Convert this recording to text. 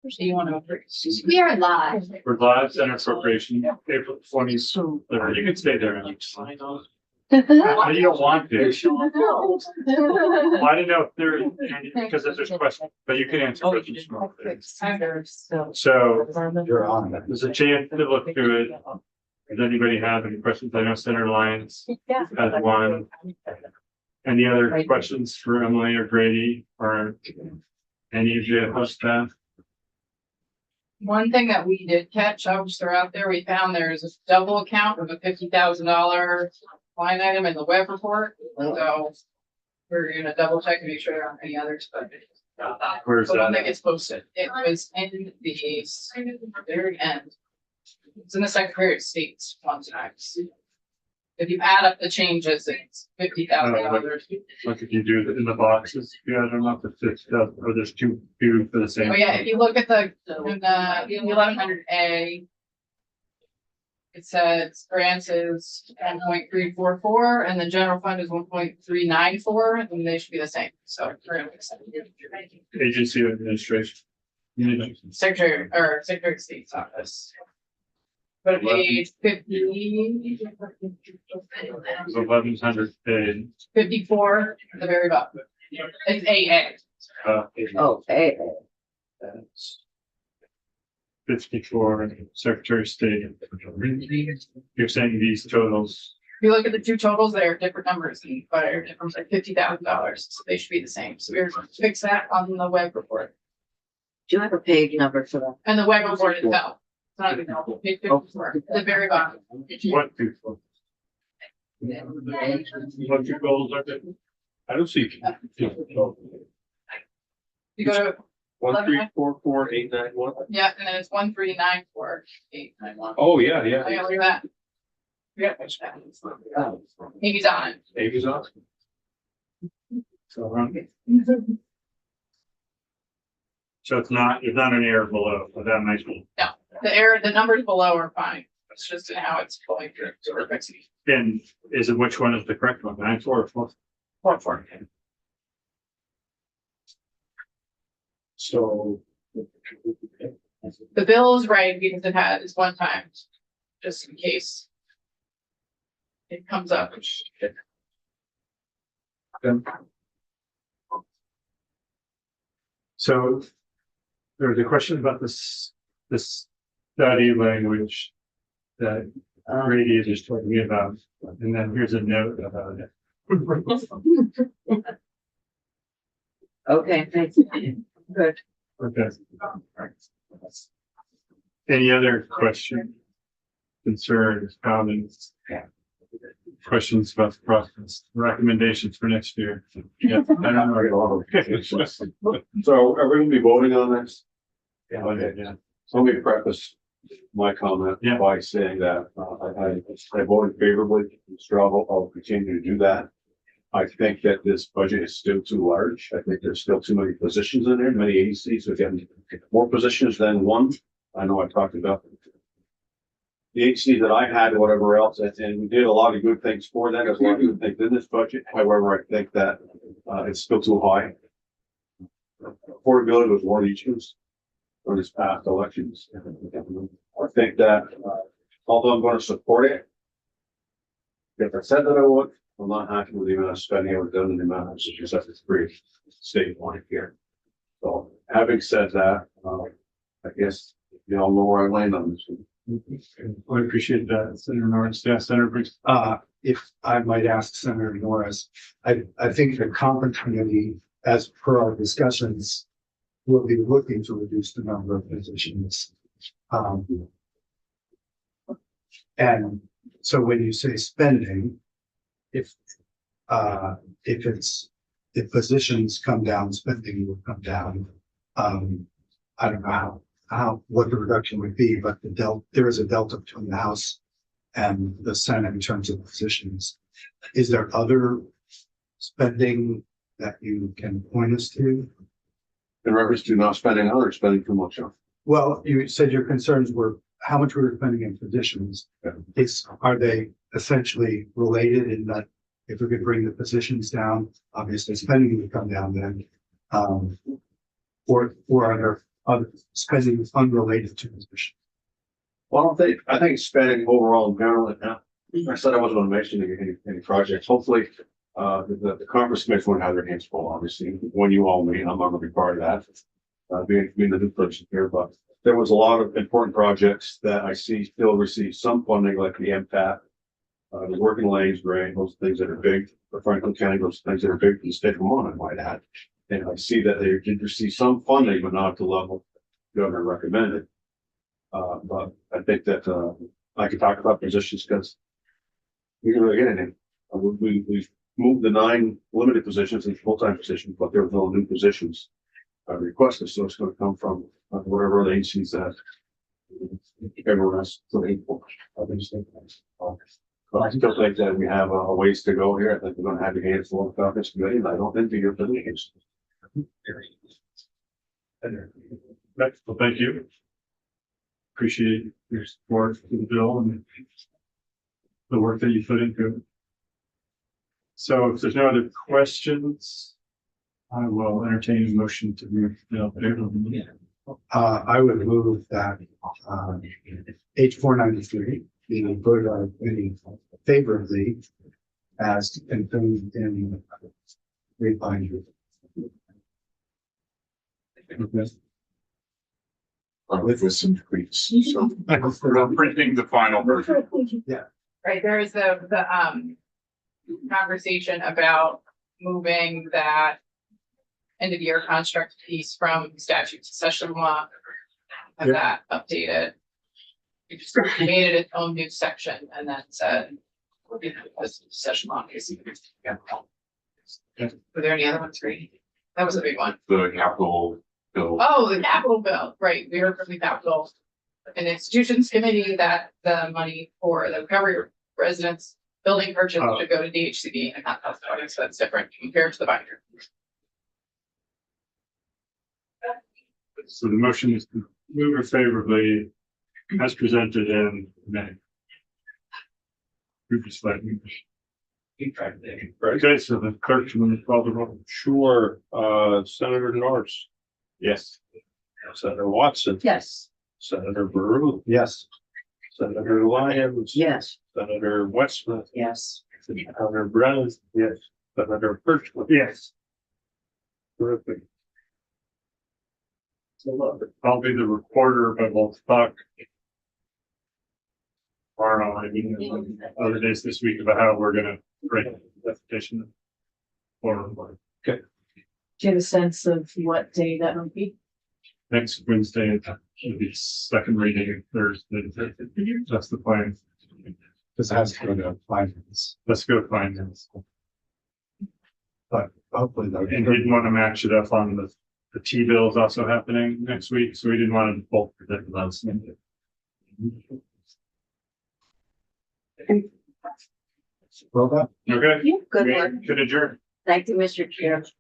So you want to approve? We are live. For live Senate appropriation, April 23rd. You can stay there. You don't want to. Well, I didn't know if there, because if there's questions, but you can answer questions. So You're on. there's a chance to look through it. Does anybody have any questions? I know Senator Lyons has one. Any other questions for Emily or Grady or any of you host staff? One thing that we did catch, I'll just throw out there, we found there's a double account of a $50,000 line item in the web report. So we're gonna double check and make sure there aren't any others, but Where's the one that that? gets posted, it was in the very end. It's in the Secretary of State's one times. If you add up the changes, it's $50,000. Like if you do it in the boxes, yeah, I don't know if it's 6,000 or there's two for the same. Oh yeah, if you look at the 1100A. It says grants is 1.344 and the general fund is 1.394, and they should be the same. So Agency of Administration. Secretary of State's office. Go to page 50. 1100 paid. 54 at the very bottom. It's AA. Oh, hey. 54 Secretary of State. You're saying these totals. If you look at the two totals, they're different numbers, but they're different, like $50,000. So they should be the same. So we're going to fix that on the web report. Do you have a page number for that? And the web report itself. It's not even helpful. Page 54 at the very bottom. What people? What your goals are? I don't see. You go to, 1344891. yeah, and then it's 1394891. Oh, yeah, Oh, yeah, look at that. Yeah, he's on it. Davies on. So it's not an error below, but that might be. No, the numbers below are fine. It's just in how it's flowing through. So we're fixing it. And is it which one is the correct one? 94 or 4? 4. So. The bill is right because it is one time, just in case it comes up. So there's a question about this study language that Grady is just talking about, and then here's a note about it. Okay, thanks. Good. Okay. Any other questions, concerns, comments? Questions about the process, recommendations for next year? Yeah, I don't know. So are we gonna be voting on this? Yeah. So let me preface my comment Yeah. by saying that I voted favorably. Struggle, I'll continue to do that. I think that this budget is still too large. I think there's still too many positions in there, many agencies, so getting more positions than one. I know I talked about the agency that I had, whatever else, and we did a lot of good things for that. There's a lot of good things in this budget. However, I think that it's still too high. Affordability was one of the issues for this past elections. I think that although I'm going to support it, if I said that I would, I'm not happy with the amount of spending I've done in the amount of issues that it's pretty state line here. So having said that, I guess you all know where I land on this one. I appreciate that, Senator Norris. Yeah, Senator Briggs. If I might ask Senator Norris, I think the conference committee, as per our discussions, will be looking to reduce the number of positions. And so when you say spending, if positions come down, spending will come down. I don't know what the reduction would be, but there is a delta between the House and the Senate in terms of positions. Is there other spending that you can point us to? In reference to not spending on or spending too much on? Well, you said your concerns were how much we were spending in positions. Yeah. Are they essentially related in that if we could bring the positions down, obviously spending would come down then? Or are there other spending unrelated to position. Well, I think spending overall in general, I said I wasn't gonna mention any projects, hopefully, the conference commission won't have their hands full, obviously, when you all meet, I'm not gonna be part of that. Being the new person here, but there was a lot of important projects that I see still receive some funding, like the MPAT. The working lanes, grant, those things that are big for Franklin County, those things that are big for the state of Vermont, I might add. And I see that they did receive some funding, but not at the level the governor recommended. But I think that, I could talk about positions because we didn't really get any. We've moved the 9 limited positions into full-time positions, but there were no new positions requested, so it's gonna come from whatever other agencies that everyone else is looking for. But I still think that we have a ways to go here. I think we're gonna have a handful of conference committee, and I don't think you're for the against. Well, thank you. Appreciate your support for the bill and the work that you put into it. So if there's no other questions, I will entertain a motion to move the bill favorably. I would move that, H 493 be voted on any favorably as confirmed in the binder. With some tweaks, so. We're printing the final version. Right, there is the conversation about moving that end of year construct piece from statute to session law. Have that updated. We just made it its own new section and then said, this session law. Yeah. Were there any other ones, Grady? That was a big one. The capital bill. Oh, the capital bill, right, we heard from the capital. An institutions committee that the money for the recovery residents building purchase should go to DHCD and not us, so that's different compared to the binder. So the motion is to move it favorably as presented in May. Previous slide. Okay, so the clerk will call the roll. Sure, Senator Norris, Yes. Senator Watson, Yes. Senator Baru, Yes. Senator Lyons. Yes. Senator Westman, Yes. Senator Brennan. Yes. Senator Birchwood. Yes. Terrific. I'll be the reporter, but we'll talk tomorrow, I mean, other days this week about how we're gonna break the petition. Or Do you have a sense of what day that would be? next Wednesday, it'll be second reading Thursday. That's the plan. This has to go to finance, Let's go find them. but hopefully they'll. And we didn't want to match it up on the T-bills also happening next week, so we didn't want to both predict those. Well done. Okay? Good work. Good adjourn. Thank you, Mr. Chair.